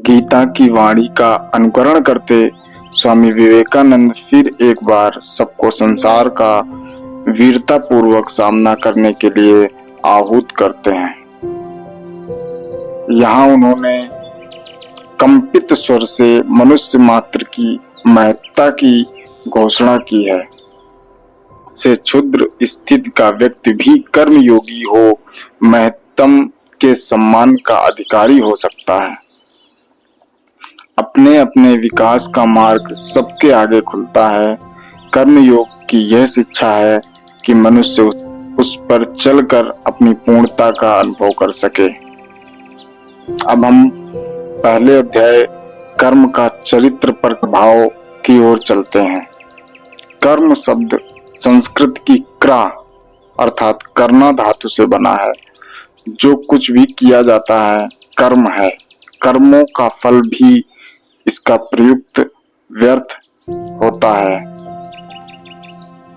गीता की वाणी का अनुकरण करते स्वामी विवेकानंद फिर एक बार सबको संसार का वीरता पूर्वक सामना करने के लिए आहूत करते हैं। यहाँ उन्होंने कंपित स्वर से मनुष्य मात्र की महत्ता की घोषणा की है। से क्षुद्र स्थिति का व्यक्ति भी कर्मयोगी हो महत्तम के सम्मान का अधिकारी हो सकता है। अपने अपने विकास का मार्ग सबके आगे खुलता है। कर्मयोग की यह शिक्षा है कि मनुष्य उस पर चलकर अपनी पूर्णता का अनुभव कर सके। अब हम पहले अध्याय कर्म का चरित्र पर भाव की ओर चलते हैं। कर्म शब्द संस्कृत की क्रा अर्थात करना धातु से बना है। जो कुछ भी किया जाता है कर्म है। कर्मों का फल भी इसका प्रयुक्त व्यर्थ होता है।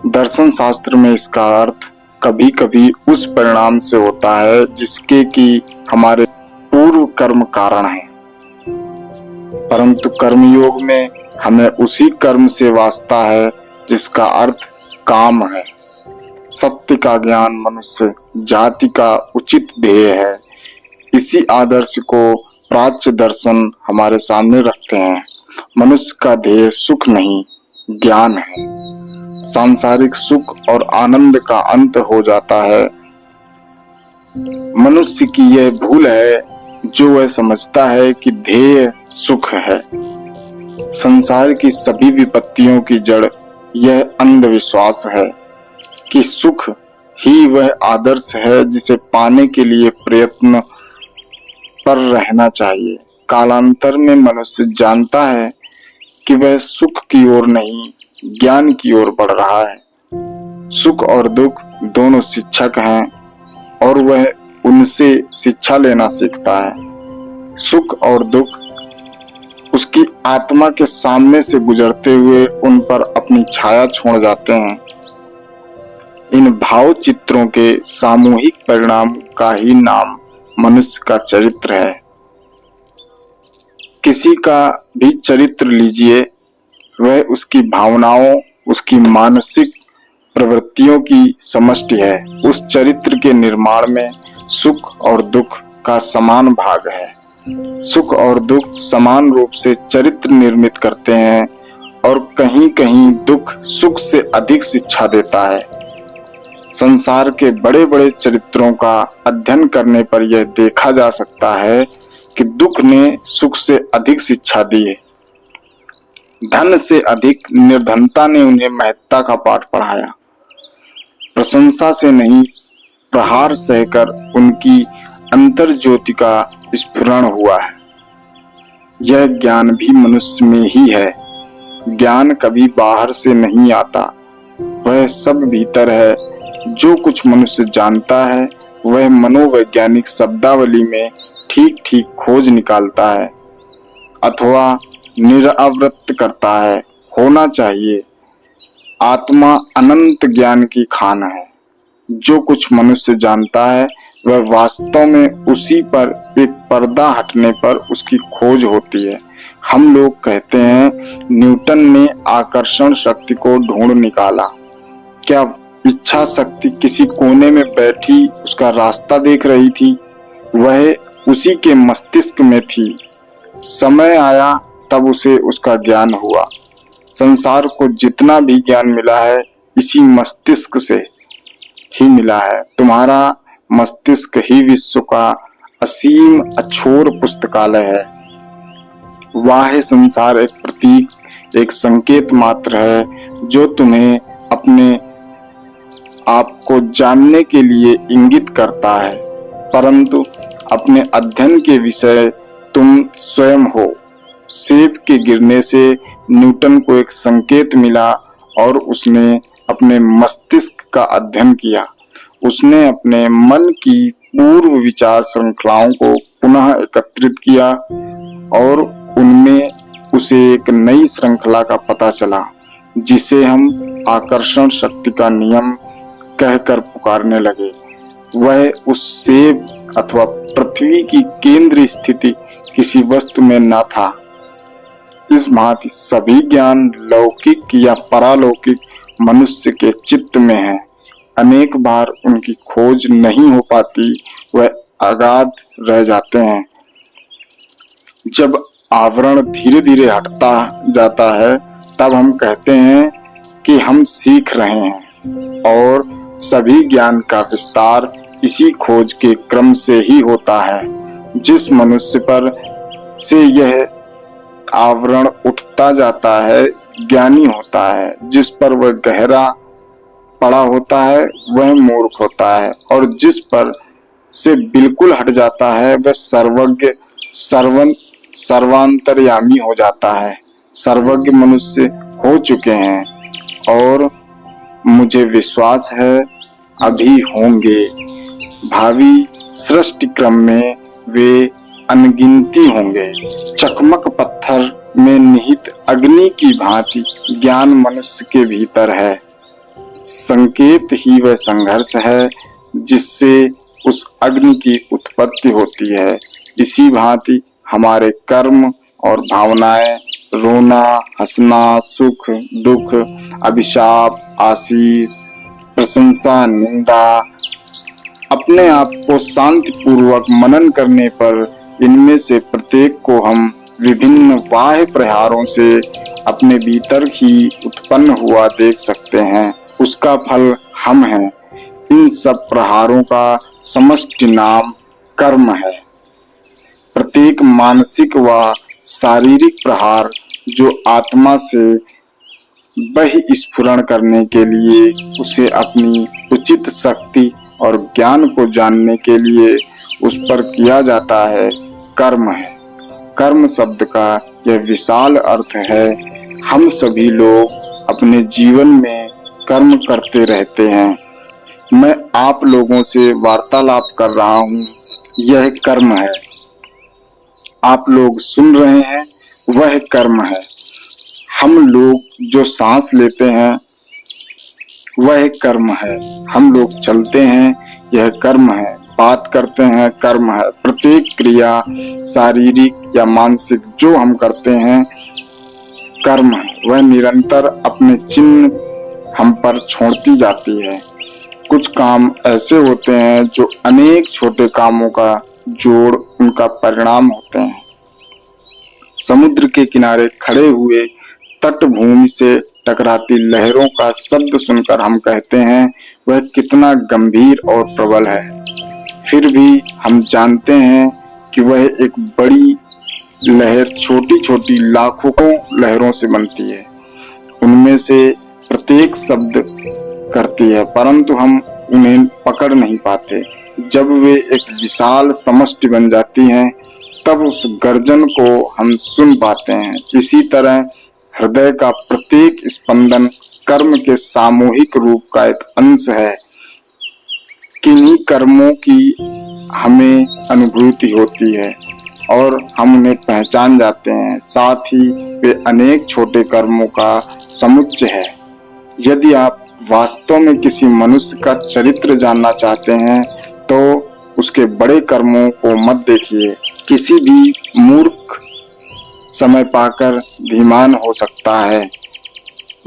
दर्शन शास्त्र में इसका अर्थ कभी कभी उस परिणाम से होता है जिसके कि हमारे पूर्व कर्म कारण है, परंतु कर्मयोग में हमें उसी कर्म से वास्ता है जिसका अर्थ काम है। सत्य का ज्ञान मनुष्य जाति का उचित ध्येय है। इसी आदर्श को प्राच्य दर्शन हमारे सामने रखते हैं। मनुष्य का ध्येय सुख नहीं ज्ञान है। सांसारिक सुख और आनंद का अंत हो जाता है। मनुष्य की यह भूल है जो वह समझता है कि ध्येय सुख है। संसार की सभी विपत्तियों की जड़ यह अंधविश्वास है कि सुख ही वह आदर्श है जिसे पाने के लिए प्रयत्न पर रहना चाहिए। कालांतर में मनुष्य जानता है कि वह सुख की ओर नहीं ज्ञान की ओर बढ़ रहा है। सुख और दुख दोनों शिक्षक हैं और वह उनसे शिक्षा लेना सीखता है। सुख और दुख उसकी आत्मा के सामने से गुजरते हुए उन पर अपनी छाया छोड़ जाते हैं। इन भाव चित्रों के सामूहिक परिणाम का ही नाम मनुष्य का चरित्र है। किसी का भी चरित्र लीजिए, वह उसकी भावनाओं उसकी मानसिक प्रवृत्तियों की समष्टि है। उस चरित्र के निर्माण में सुख और दुख का समान भाग है। सुख और दुख समान रूप से चरित्र निर्मित करते हैं और कहीं कहीं दुख सुख से अधिक शिक्षा देता है। संसार के बड़े बड़े चरित्रों का अध्ययन करने पर यह देखा जा सकता है कि दुख ने सुख से अधिक शिक्षा दी है। धन से अधिक निर्धनता ने उन्हें महत्ता का पाठ पढ़ाया। प्रशंसा से नहीं प्रहार सहकर उनकी अंतर ज्योति का स्फुरण हुआ है। यह ज्ञान भी मनुष्य में ही है। ज्ञान कभी बाहर से नहीं आता, वह सब भीतर है। जो कुछ मनुष्य जानता है वह मनोवैज्ञानिक शब्दावली में ठीक ठीक खोज निकालता है अथवा निरावृत्त करता है। होना चाहिए। आत्मा अनंत ज्ञान की खान है। जो कुछ मनुष्य जानता है वह वास्तव में उसी पर एक पर्दा हटने पर उसकी खोज होती है। हम लोग कहते हैं न्यूटन ने आकर्षण शक्ति को ढूंढ निकाला। क्या इच्छा शक्ति किसी कोने में बैठी उसका रास्ता देख रही थी? वह उसी के मस्तिष्क में थी। समय आया तब उसे उसका ज्ञान हुआ। संसार को जितना भी ज्ञान मिला है इसी मस्तिष्क से ही मिला है। तुम्हारा मस्तिष्क ही विश्व का असीम अछोर पुस्तकालय है। बाह्य संसार एक प्रतीक, एक संकेत मात्र है जो तुम्हें अपने आप को जानने के लिए इंगित करता है, परंतु अपने अध्ययन के विषय तुम स्वयं हो। सेब के गिरने से न्यूटन को एक संकेत मिला और उसने अपने मस्तिष्क का अध्ययन किया। उसने अपने मन की पूर्व विचार श्रृंखलाओं को पुनः एकत्रित किया और उनमें उसे एक नई श्रृंखला का पता चला जिसे हम आकर्षण शक्ति का नियम कहकर पुकारने लगे। वह उस सेब अथवा पृथ्वी की केंद्र स्थिति किसी वस्तु में न था। इस भांति सभी ज्ञान लौकिक या परालौकिक मनुष्य के चित्त में है। अनेक बार उनकी खोज नहीं हो पाती, वह अगाध रह जाते हैं। जब आवरण धीरे धीरे हटता जाता है तब हम कहते हैं कि हम सीख रहे हैं, और सभी ज्ञान का विस्तार इसी खोज के क्रम से ही होता है। जिस मनुष्य पर से यह आवरण उठता जाता है ज्ञानी होता है, जिस पर वह गहरा पड़ा होता है वह मूर्ख होता है, और जिस पर से बिल्कुल हट जाता है वह सर्वज्ञ सर्वांतर्यामी हो जाता है। सर्वज्ञ मनुष्य हो चुके हैं, और मुझे विश्वास है अभी होंगे। भावी सृष्टि क्रम में वे अनगिनती होंगे। चकमक पत्थर में निहित अग्नि की भांति ज्ञान मनुष्य के भीतर है। संकेत ही वह संघर्ष है जिससे उस अग्नि की उत्पत्ति होती है। इसी भांति हमारे कर्म और भावनाएं, रोना, हंसना, सुख, दुख, अभिशाप, आशीष, प्रशंसा, निंदा, अपने आप को शांति पूर्वक मनन करने पर इनमें से प्रत्येक को हम विभिन्न बाह्य प्रहारों से अपने भीतर ही उत्पन्न हुआ देख सकते हैं। उसका फल हम हैं। इन सब प्रहारों का समष्टि नाम कर्म है। प्रत्येक मानसिक व शारीरिक प्रहार जो आत्मा से बहिस्फुरण करने के लिए, उसे अपनी उचित शक्ति और ज्ञान को जानने के लिए उस पर किया जाता है, कर्म है। कर्म शब्द का यह विशाल अर्थ है। हम सभी लोग अपने जीवन में कर्म करते रहते हैं। मैं आप लोगों से वार्तालाप कर रहा हूँ, यह कर्म है। आप लोग सुन रहे हैं, वह कर्म है। हम लोग जो सांस लेते हैं वह कर्म है। हम लोग चलते हैं, यह कर्म है। बात करते हैं, कर्म है। प्रत्येक क्रिया शारीरिक या मानसिक जो हम करते हैं कर्म है। वह निरंतर अपने चिन्ह हम पर छोड़ती जाती है। कुछ काम ऐसे होते हैं जो अनेक छोटे कामों का जोड़ उनका परिणाम होते हैं। समुद्र के किनारे खड़े हुए तटभूमि से टकराती लहरों का शब्द सुनकर हम कहते हैं वह कितना गंभीर और प्रबल है। फिर भी हम जानते हैं कि वह एक बड़ी लहर छोटी छोटी लाखों लहरों से बनती है। उनमें से प्रत्येक शब्द करती है, परंतु हम उन्हें पकड़ नहीं पाते। जब वे एक विशाल समष्टि बन जाती हैं तब उस गर्जन को हम सुन पाते हैं। इसी तरह हृदय का प्रत्येक स्पंदन कर्म के सामूहिक रूप का एक अंश है। किन्हीं कर्मों की हमें अनुभूति होती है और हम उन्हें पहचान जाते हैं। साथ ही वे अनेक छोटे कर्मों का समुच्चय है। यदि आप वास्तव में किसी मनुष्य का चरित्र जानना चाहते हैं तो उसके बड़े कर्मों को मत देखिए। किसी भी मूर्ख समय पाकर धीमान हो सकता है।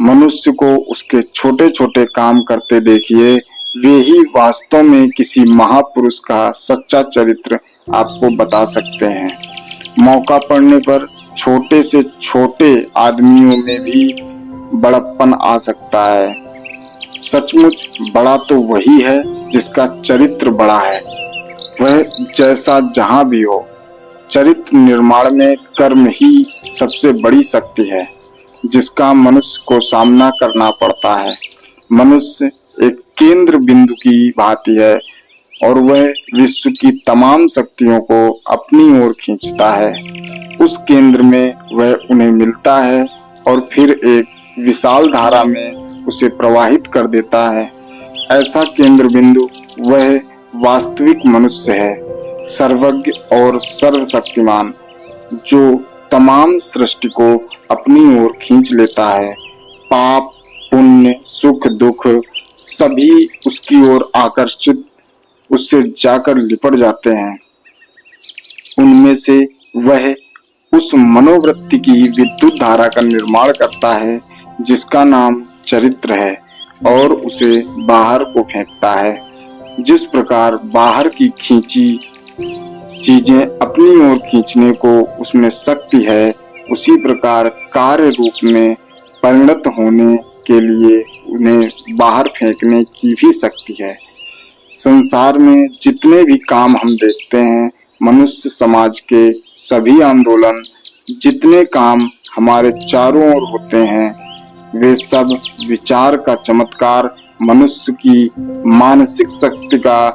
मनुष्य को उसके छोटे छोटे काम करते देखिए। वे ही वास्तव में किसी महापुरुष का सच्चा चरित्र आपको बता सकते हैं। मौका पड़ने पर छोटे से छोटे आदमियों में भी बड़प्पन आ सकता है। सचमुच बड़ा तो वही है जिसका चरित्र बड़ा है, वह जैसा जहां भी हो। चरित्र निर्माण में कर्म ही सबसे बड़ी शक्ति है जिसका मनुष्य को सामना करना पड़ता है। मनुष्य एक केंद्र बिंदु की भांति है और वह विश्व की तमाम शक्तियों को अपनी ओर खींचता है। उस केंद्र में वह उन्हें मिलता है और फिर एक विशाल धारा में उसे प्रवाहित कर देता है। ऐसा केंद्र बिंदु वह वास्तविक मनुष्य है, सर्वज्ञ और सर्वशक्तिमान, जो तमाम सृष्टि को अपनी ओर खींच लेता है। पाप, पुण्य, सुख, दुख सभी उसकी ओर आकर्षित उससे जाकर लिपट जाते हैं। उनमें से वह उस मनोवृत्ति की विद्युत धारा का निर्माण करता है जिसका नाम चरित्र है और उसे बाहर को फेंकता है। जिस प्रकार बाहर की खींची चीजें अपनी ओर खींचने को उसमें शक्ति है, उसी प्रकार कार्य रूप में परिणत होने के लिए उन्हें बाहर फेंकने की भी शक्ति है। संसार में जितने भी काम हम देखते हैं, मनुष्य समाज के सभी आंदोलन, जितने काम हमारे चारों ओर होते हैं, वे सब विचार का चमत्कार, मनुष्य की मानसिक शक्ति का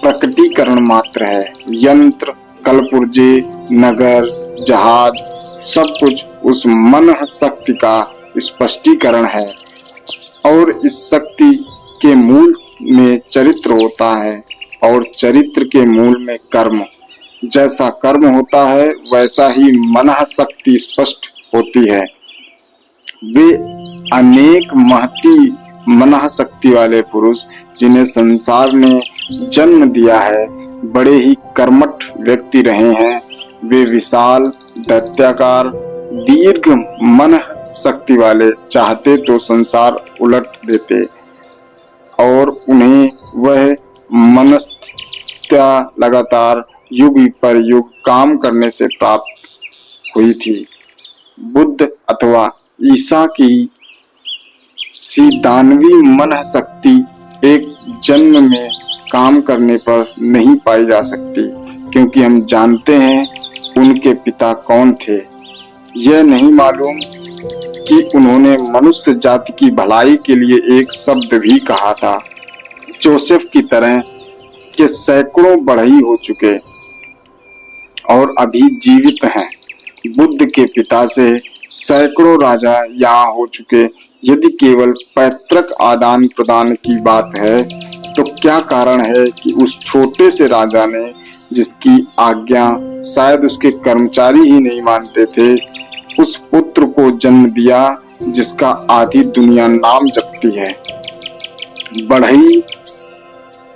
प्रकटीकरण मात्र है। यंत्र, कलपुर्जे, नगर, जहाज, सब कुछ उस मन शक्ति का स्पष्टीकरण है और इस शक्ति के मूल में चरित्र होता है और चरित्र के मूल में कर्म। जैसा कर्म होता है वैसा ही मन शक्ति स्पष्ट होती है। वे अनेक महती मन शक्ति वाले पुरुष जिन्हें संसार ने जन्म दिया है, बड़े ही कर्मठ व्यक्ति रहे हैं। वे विशाल, दैत्याकार, दीर्घ मन शक्ति वाले चाहते तो संसार उलट देते और उन्हें वह मनस्त्या लगातार युग पर युग काम करने से प्राप्त हुई थी। बुद्ध अथवा ईसा की सी दानवी मन शक्ति एक जन्म में काम करने पर नहीं पाई जा सकती, क्योंकि हम जानते हैं उनके पिता कौन थे। यह नहीं मालूम कि उन्होंने मनुष्य जाति की भलाई के लिए एक शब्द भी कहा था। जोसेफ की तरह के सैकड़ों बढ़ई हो चुके और अभी जीवित हैं। बुद्ध के पिता से सैकड़ों राजा यहाँ हो चुके। यदि केवल पैतृक आदान प्रदान की बात है तो क्या कारण है कि उस छोटे से राजा ने, जिसकी आज्ञा शायद उसके कर्मचारी ही नहीं मानते थे, उस पुत्र को जन्म दिया जिसका आधी दुनिया नाम जपती है। बढ़ई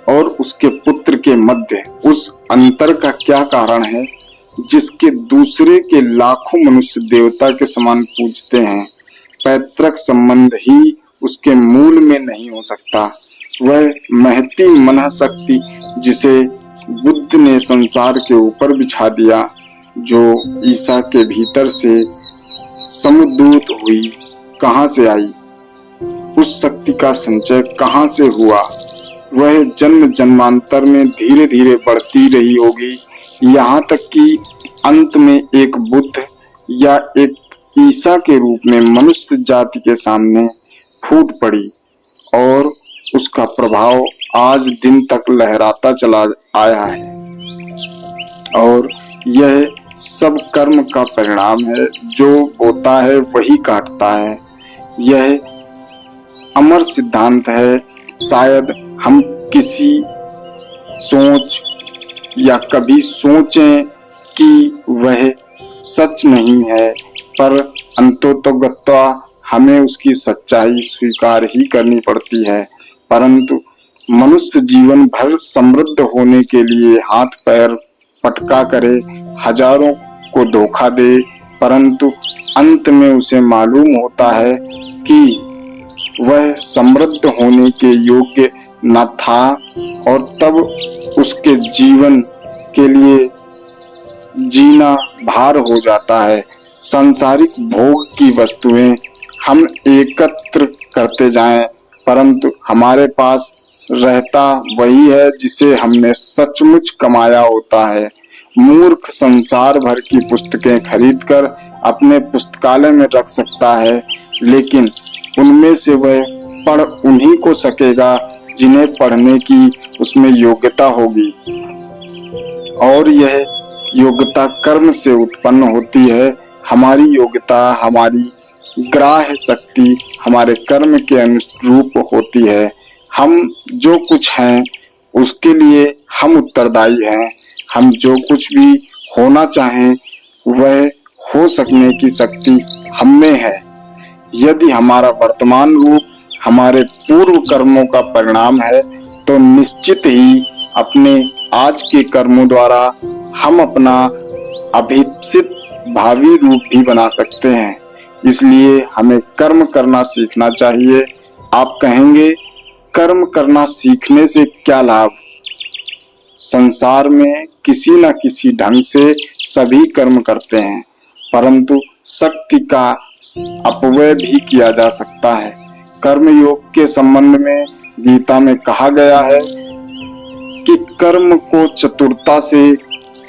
और उसके पुत्र के मध्य उस अंतर का क्या कारण है जिसके दूसरे के लाखों मनुष्य देवता के समान पूजते हैं? पैतृक संबंध ही उसके मूल में नहीं हो सकता। वह महती मन शक्ति जिसे बुद्ध ने संसार के ऊपर बिछा दिया, जो ईसा के भीतर से समुद्भूत हुई, कहाँ से आई? उस शक्ति का संचय कहाँ से हुआ? वह जन्म जन्मांतर में धीरे धीरे बढ़ती रही होगी, यहाँ तक कि अंत में एक बुद्ध या एक ईसा के रूप में मनुष्य जाति के सामने फूट पड़ी और उसका प्रभाव आज दिन तक लहराता चला आया है। और यह सब कर्म का परिणाम है। जो बोता है वही काटता है। यह अमर सिद्धांत है। शायद हम किसी सोच या कभी सोचें कि वह सच नहीं है, पर अंततोगत्वा हमें उसकी सच्चाई स्वीकार ही करनी पड़ती है। परंतु मनुष्य जीवन भर समृद्ध होने के लिए हाथ पैर पटका करे, हजारों को धोखा दे, परंतु अंत में उसे मालूम होता है कि वह समृद्ध होने के योग्य न था और तब उसके जीवन के लिए जीना भार हो जाता है। सांसारिक भोग की वस्तुएं हम एकत्र करते जाएं, परंतु हमारे पास रहता वही है जिसे हमने सचमुच कमाया होता है। मूर्ख संसार भर की पुस्तकें खरीदकर अपने पुस्तकालय में रख सकता है, लेकिन उनमें से वह पढ़ उन्हीं को सकेगा जिन्हें पढ़ने की उसमें योग्यता होगी, और यह योग्यता कर्म से उत्पन्न होती है। हमारी योग्यता, हमारी ग्राह्य शक्ति हमारे कर्म के अनुरूप होती है। हम जो कुछ हैं उसके लिए हम उत्तरदायी हैं। हम जो कुछ भी होना चाहें वह हो सकने की शक्ति हम में है। यदि हमारा वर्तमान रूप हमारे पूर्व कर्मों का परिणाम है तो निश्चित ही अपने आज के कर्मों द्वारा हम अपना अभीप्सित भावी रूप भी बना सकते हैं। इसलिए हमें कर्म करना सीखना चाहिए। आप कहेंगे, कर्म करना सीखने से क्या लाभ? संसार में किसी न किसी ढंग से सभी कर्म करते हैं, परंतु शक्ति का अपव्यय भी किया जा सकता है। कर्म योग के संबंध में गीता में कहा गया है कि कर्म को चतुरता से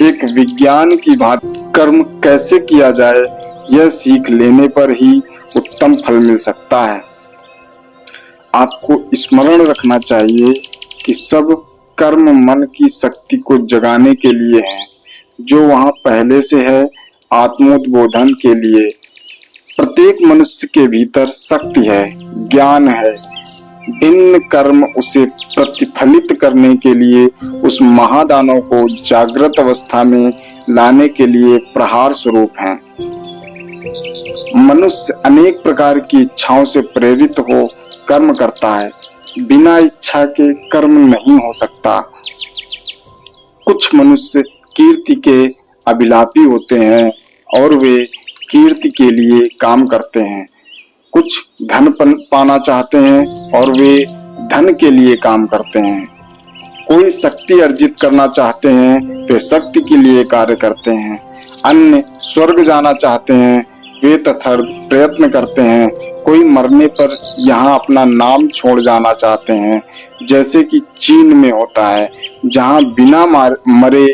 एक विज्ञान की भांति कर्म कैसे किया जाए, यह सीख लेने पर ही उत्तम फल मिल सकता है। आपको स्मरण रखना चाहिए कि सब कर्म मन की शक्ति को जगाने के लिए है, जो वहां पहले से है, आत्मोद्बोधन के लिए। प्रत्येक मनुष्य के भीतर शक्ति है, ज्ञान है। भिन्न कर्म उसे प्रतिफलित करने के लिए, उस महादानव को जागृत अवस्था में लाने के लिए प्रहार स्वरूप हैं। मनुष्य अनेक प्रकार की इच्छाओं से प्रेरित हो कर्म करता है। बिना इच्छा के कर्म नहीं हो सकता। कुछ मनुष्य कीर्ति के अभिलाषी होते हैं और वे कीर्ति के लिए काम करते हैं। कुछ धन पाना चाहते हैं और वे धन के लिए काम करते हैं। कोई शक्ति अर्जित करना चाहते हैं, वे शक्ति के लिए कार्य करते हैं। अन्य स्वर्ग जाना चाहते हैं, वे तथर्थ प्रयत्न करते हैं। कोई मरने पर यहाँ अपना नाम छोड़ जाना चाहते हैं, जैसे कि चीन में होता है, जहाँ बिना मरे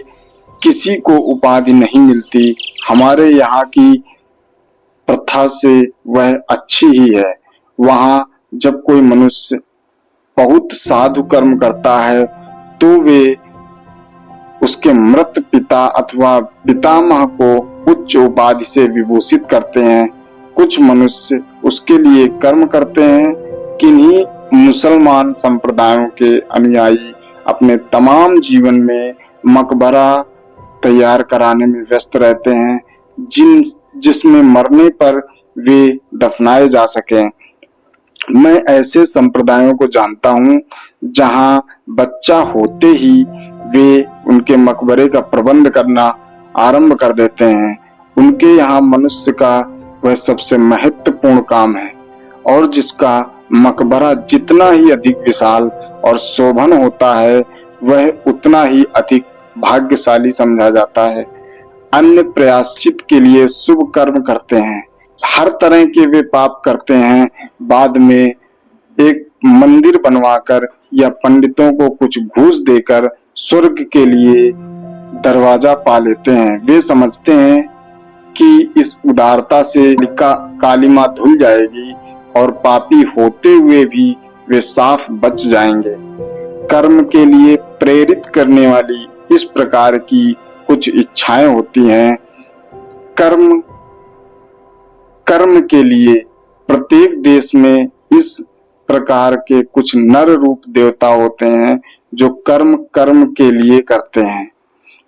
किसी को उपाधि नहीं मिलती। हमारे यहाँ की प्रथा से वह अच्छी ही है। वहाँ जब कोई मनुष्य बहुत साधु कर्म करता है तो वे उसके मृत पिता अथवा पितामह को उच्च उपाधि से विभूषित करते हैं। कुछ मनुष्य उसके लिए कर्म करते हैं। किन्हीं मुसलमान संप्रदायों के अनुयायी अपने तमाम जीवन में मकबरा तैयार कराने में व्यस्त रहते हैं, जिसमें मरने पर वे दफनाए जा सकें। मैं ऐसे संप्रदायों को जानता हूँ जहाँ बच्चा होते ही वे उनके मकबरे का प्रबंध करना आरंभ कर देते हैं। उनके यहाँ मनुष्य का वह सबसे महत्वपूर्ण काम है और जिसका मकबरा जितना ही अधिक विशाल और शोभन होता है, वह उतना ही अधिक भाग्यशाली समझा जाता है। अन्य प्रायश्चित के लिए शुभ कर्म करते हैं, हर तरह के वे पाप करते हैं। बाद में एक मंदिर बनवाकर या पंडितों को कुछ घूस देकर स्वर्ग के लिए दरवाजा पा लेते हैं। वे समझते हैं कि इस उदारता से कालिमा धुल जाएगी और पापी होते हुए भी वे साफ बच जाएंगे। कर्म के लिए प्रेरित करने वाली इस प्रकार की कुछ इच्छाएं होती हैं। कर्म के लिए प्रत्येक देश में इस प्रकार के कुछ नर रूप देवता होते हैं जो कर्म के लिए करते हैं,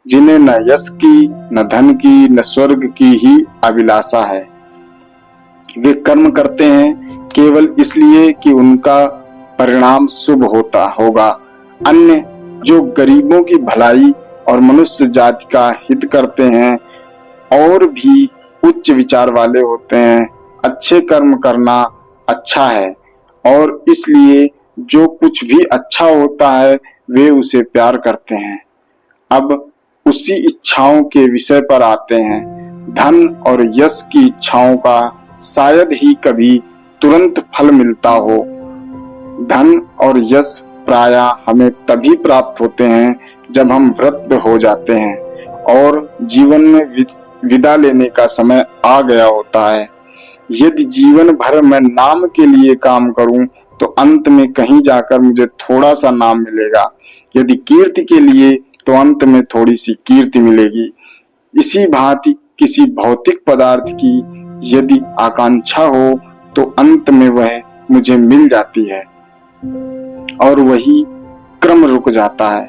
जिन्हें न यश की, न धन की, न स्वर्ग की ही अभिलाषा है। वे कर्म करते हैं केवल इसलिए कि उनका परिणाम शुभ होगा। अन्य जो गरीबों की भलाई और मनुष्य जाति का हित करते हैं और भी उच्च विचार वाले होते हैं। अच्छे कर्म करना अच्छा है और इसलिए जो कुछ भी अच्छा होता है वे उसे प्यार करते हैं। अब उसी इच्छाओं के विषय पर आते हैं। धन और यश की इच्छाओं का शायद ही कभी तुरंत फल मिलता हो। धन और यश प्रायः हमें तभी प्राप्त होते हैं जब हम वृद्ध हो जाते हैं और जीवन में विदा लेने का समय आ गया होता है। यदि जीवन भर मैं नाम के लिए काम करूं तो अंत में कहीं जाकर मुझे थोड़ा सा नाम मिलेगा। यदि कीर्ति के लिए तो अंत में थोड़ी सी कीर्ति मिलेगी। इसी भांति किसी भौतिक पदार्थ की यदि आकांक्षा हो तो अंत में वह मुझे मिल जाती है और वही क्रम रुक जाता है।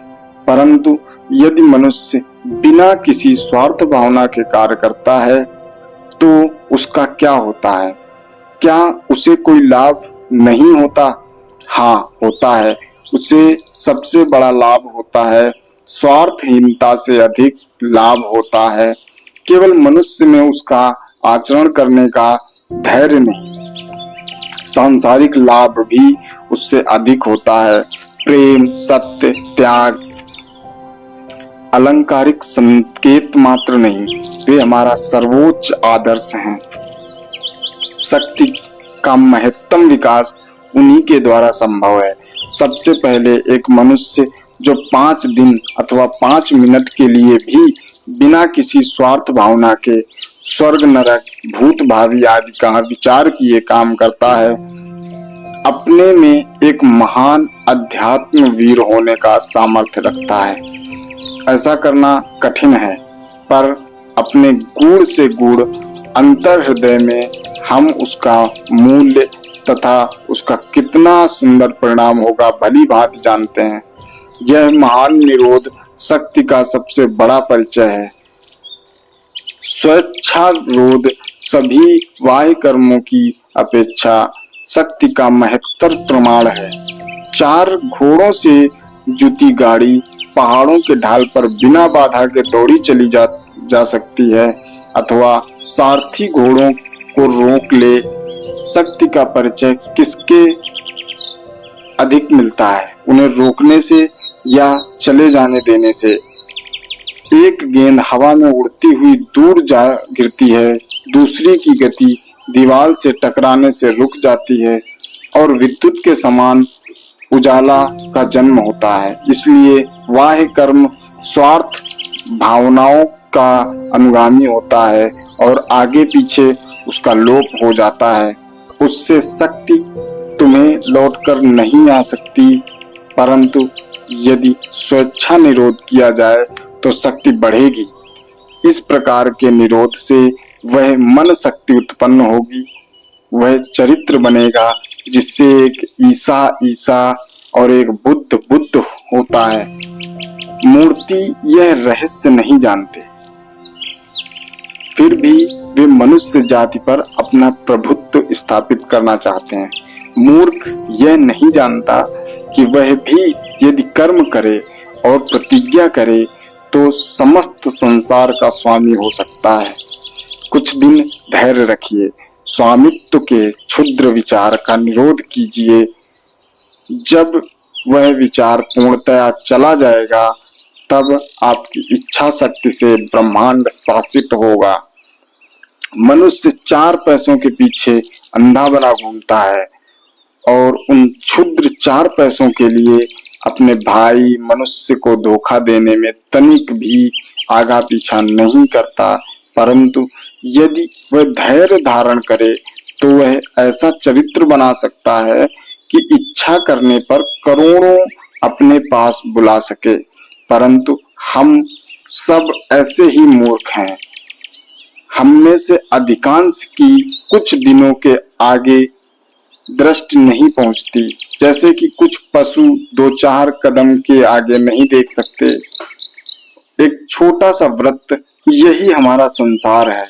परंतु यदि मनुष्य बिना किसी स्वार्थ भावना के कार्य करता है तो उसका क्या होता है? क्या उसे कोई लाभ नहीं होता? हाँ, होता है। उसे सबसे बड़ा लाभ होता है। स्वार्थहीनता से अधिक लाभ होता है। केवल मनुष्य में उसका आचरण करने का धैर्य नहीं, सांसारिक लाभ भी उससे अधिक होता है। प्रेम, सत्य, त्याग अलंकारिक संकेत मात्र नहीं, वे हमारा सर्वोच्च आदर्श हैं। शक्ति का महत्तम विकास उन्हीं के द्वारा संभव है। सबसे पहले एक मनुष्य जो 5 दिन अथवा 5 मिनट के लिए भी बिना किसी स्वार्थ भावना के स्वर्ग, नरक, भूत भावी आदि का विचार किए काम करता है, अपने में एक महान अध्यात्म वीर होने का सामर्थ्य रखता है। ऐसा करना कठिन है, पर अपने गूढ़ से गूढ़ अंतर हृदय में हम उसका मूल्य तथा उसका कितना सुंदर परिणाम होगा भली भांति जानते हैं। यह महान निरोध शक्ति का सबसे बड़ा परिचय है। स्वेच्छारोध सभी बाह्य कर्मों की अपेक्षा शक्ति का महत्तर प्रमाण है। 4 घोड़ों से जुती गाड़ी पहाड़ों के ढाल पर बिना बाधा के दौड़ी चली जा सकती है, अथवा सारथी घोड़ों को रोक ले। शक्ति का परिचय किसके अधिक मिलता है, उन्हें रोकने से या चले जाने देने से। एक गेंद हवा में उड़ती हुई दूर जा गिरती है, दूसरी की गति दीवार से टकराने से रुक जाती है और विद्युत के समान उजाला का जन्म होता है। इसलिए बाह्य कर्म स्वार्थ भावनाओं का अनुगामी होता है और आगे पीछे उसका लोप हो जाता है। उससे शक्ति तुम्हें लौटकर नहीं आ सकती, परंतु यदि स्वेच्छा निरोध किया जाए तो शक्ति बढ़ेगी। इस प्रकार के निरोध से वह मन शक्ति उत्पन्न होगी, वह चरित्र बनेगा जिससे एक ईसा और एक बुद्ध होता है। मूर्ति यह रहस्य नहीं जानते, फिर भी वे मनुष्य जाति पर अपना प्रभुत्व स्थापित करना चाहते हैं। मूर्ख यह नहीं जानता कि वह भी यदि कर्म करे और प्रतिज्ञा करे तो समस्त संसार का स्वामी हो सकता है। कुछ दिन धैर्य रखिए, स्वामित्व के क्षुद्र विचार का निरोध कीजिए। जब वह विचार पूर्णतया चला जाएगा, तब आपकी इच्छा शक्ति से ब्रह्मांड शासित होगा। मनुष्य 4 पैसों के पीछे अंधा बना घूमता है और उन क्षुद्र 4 पैसों के लिए अपने भाई मनुष्य को धोखा देने में तनिक भी आगा पीछा नहीं करता, परंतु यदि वह धैर्य धारण करे तो वह ऐसा चरित्र बना सकता है कि इच्छा करने पर करोड़ों अपने पास बुला सके। परंतु हम सब ऐसे ही मूर्ख हैं। हम में से अधिकांश की कुछ दिनों के आगे दृष्टि नहीं पहुंचती, जैसे कि कुछ पशु 2-4 कदम के आगे नहीं देख सकते। एक छोटा सा वृत्त, यही हमारा संसार है।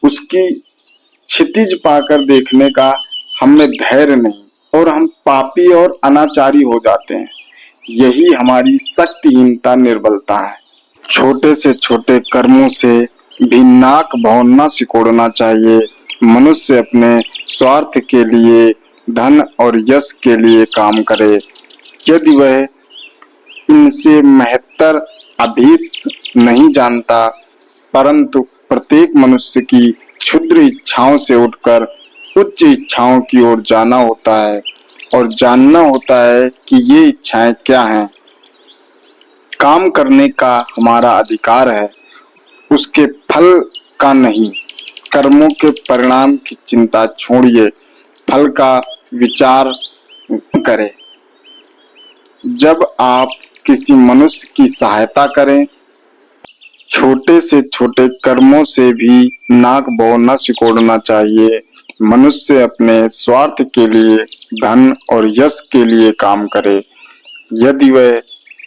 उसकी क्षितिज पाकर देखने का हमें धैर्य नहीं और हम पापी और अनाचारी हो जाते हैं। यही हमारी शक्तिहीनता, निर्बलता है। छोटे से छोटे कर्मों से भी नाक भौंना सिकोड़ना चाहिए। मनुष्य अपने स्वार्थ के लिए, धन और यश के लिए काम करे, यदि वह इनसे महत्तर अभीप्स नहीं जानता, परंतु प्रत्येक मनुष्य की क्षुद्र इच्छाओं से उठकर उच्च इच्छाओं की ओर जाना होता है और जानना होता है कि ये इच्छाएं क्या हैं। काम करने का हमारा अधिकार है, उसके फल का नहीं। कर्मों के परिणाम की चिंता छोड़िए, फल का विचार करें। जब आप किसी मनुष्य की सहायता करें, छोटे से छोटे कर्मों से भी नाक भौंना सिकोड़ना चाहिए। मनुष्य अपने स्वार्थ के लिए, धन और यश के लिए काम करे, यदि वह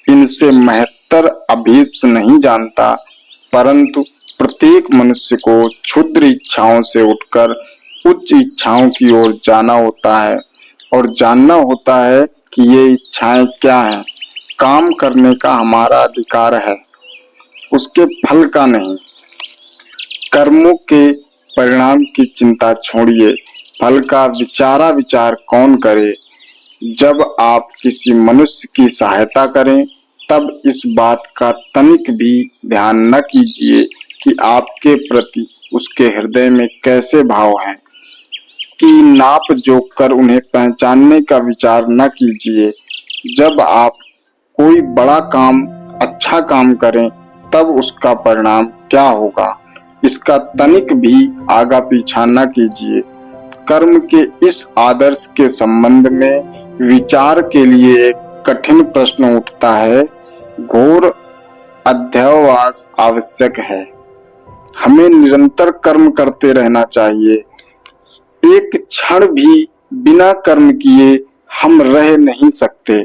इनसे महत्तर अभीप्स नहीं जानता, परंतु प्रत्येक मनुष्य को क्षुद्र इच्छाओं से उठकर उच्च इच्छाओं की ओर जाना होता है और जानना होता है कि ये इच्छाएं क्या हैं। काम करने का हमारा अधिकार है, उसके फल का नहीं। कर्मों के परिणाम की चिंता छोड़िए, फल का विचार कौन करे। जब आप किसी मनुष्य की सहायता करें तब इस बात का तनिक भी ध्यान न कीजिए कि आपके प्रति उसके हृदय में कैसे भाव हैं, कि नाप जोख कर उन्हें पहचानने का विचार न कीजिए। जब आप कोई बड़ा काम, अच्छा काम करें तब उसका परिणाम क्या होगा, इसका तनिक भी आगा पीछा न कीजिए। कर्म के इस आदर्श के संबंध में विचार के लिए एक कठिन प्रश्न उठता है। घोर अध्यवसाय आवश्यक है। हमें निरंतर कर्म करते रहना चाहिए। एक क्षण भी बिना कर्म किए हम रह नहीं सकते।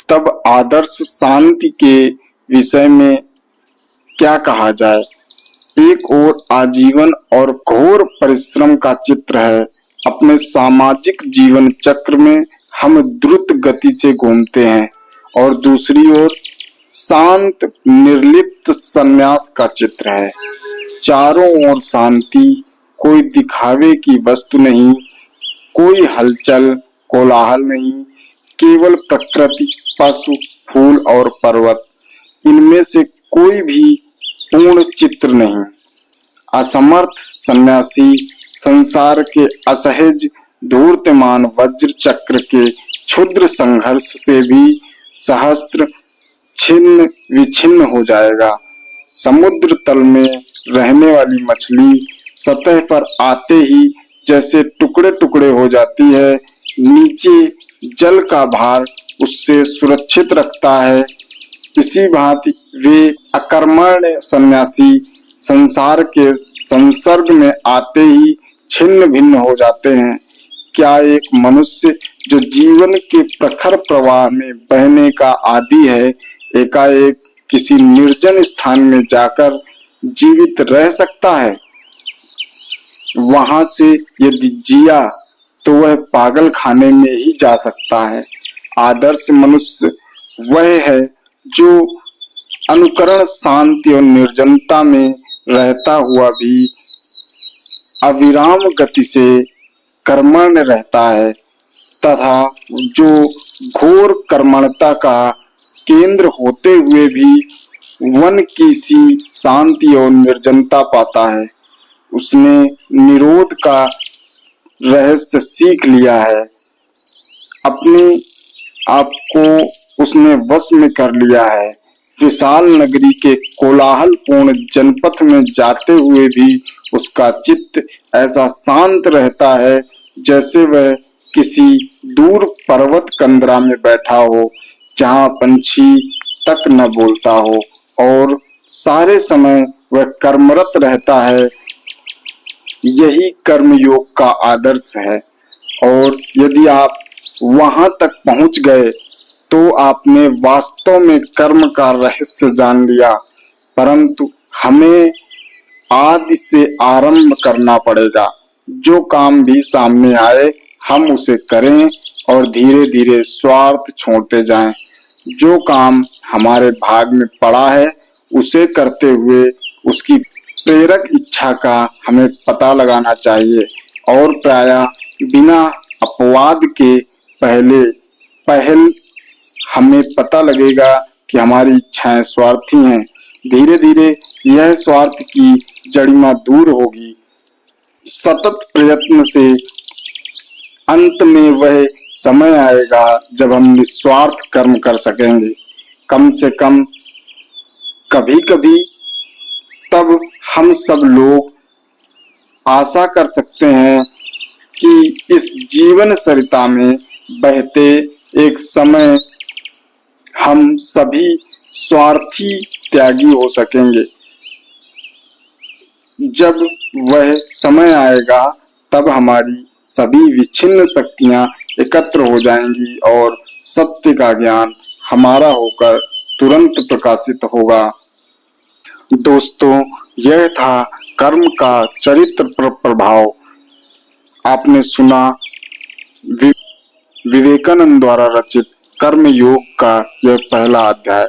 तब आदर्श शांति के विषय में क्या कहा जाए। एक ओर आजीवन और घोर परिश्रम का चित्र है। अपने सामाजिक जीवन चक्र में हम द्रुत गति से घूमते हैं और दूसरी ओर शांत निर्लिप्त संन्यास का चित्र है। चारों ओर शांति, कोई दिखावे की वस्तु नहीं, कोई हलचल कोलाहल नहीं, केवल प्रकृति, पशु, फूल और पर्वत, इनमें से कोई भी पूर्ण चित्र नहीं। असमर्थ सन्यासी संसार के असहज धूर्तमान वज्र चक्र के क्षुद्र संघर्ष से भी सहस्त्र छिन्न विछिन्न हो जाएगा। समुद्र तल में रहने वाली मछली सतह पर आते ही जैसे टुकड़े टुकड़े हो जाती है, नीचे जल का भार उससे सुरक्षित रखता है, इसी भांति वे अकर्मण्य सन्यासी संसार के संसर्ग में आते ही छिन्न भिन्न हो जाते हैं। क्या एक मनुष्य जो जीवन के प्रखर प्रवाह में बहने का आदी है, एकाएक किसी निर्जन स्थान में जाकर जीवित रह सकता है? वहां से यदि जिया तो वह पागल खाने में ही जा सकता है। आदर्श मनुष्य वह है जो अनुकरण शांति और निर्जनता में रहता हुआ भी अविराम गति से कर्मण्य रहता है, तथा जो घोर कर्मण्यता का केंद्र होते हुए भी वन की सी शांति और निर्जनता पाता है। उसने निरोध का रहस्य सीख लिया है, अपने आप को उसने वश में कर लिया है। विशाल नगरी के कोलाहलपूर्ण जनपथ में जाते हुए भी उसका चित्त ऐसा शांत रहता है जैसे वह किसी दूर पर्वत कंदरा में बैठा हो, जहाँ पंछी तक न बोलता हो और सारे समय वह कर्मरत रहता है। यही कर्मयोग का आदर्श है। और यदि आप वहां तक पहुंच गए तो आपने वास्तव में कर्म का रहस्य जान लिया। परंतु हमें आदि से आरंभ करना पड़ेगा। जो काम भी सामने आए हम उसे करें और धीरे धीरे स्वार्थ छोड़ते जाएं। जो काम हमारे भाग में पड़ा है उसे करते हुए उसकी प्रेरक इच्छा का हमें पता लगाना चाहिए और प्रायः बिना अपवाद के पहल हमें पता लगेगा कि हमारी इच्छाएं स्वार्थी हैं। धीरे धीरे यह स्वार्थ की जड़िमा दूर होगी। सतत प्रयत्न से अंत में वह समय आएगा जब हम निस्वार्थ कर्म कर सकेंगे। कम से कम कभी कभी तब हम सब लोग आशा कर सकते हैं कि इस जीवन सरिता में बहते एक समय हम सभी स्वार्थी त्यागी हो सकेंगे। जब वह समय आएगा तब हमारी सभी विच्छिन्न शक्तियां एकत्र हो जाएंगी और सत्य का ज्ञान हमारा होकर तुरंत प्रकाशित होगा। दोस्तों, यह था कर्म का चरित्र पर प्रभाव। आपने सुना विवेकानंद द्वारा रचित कर्म योग का यह पहला अध्याय।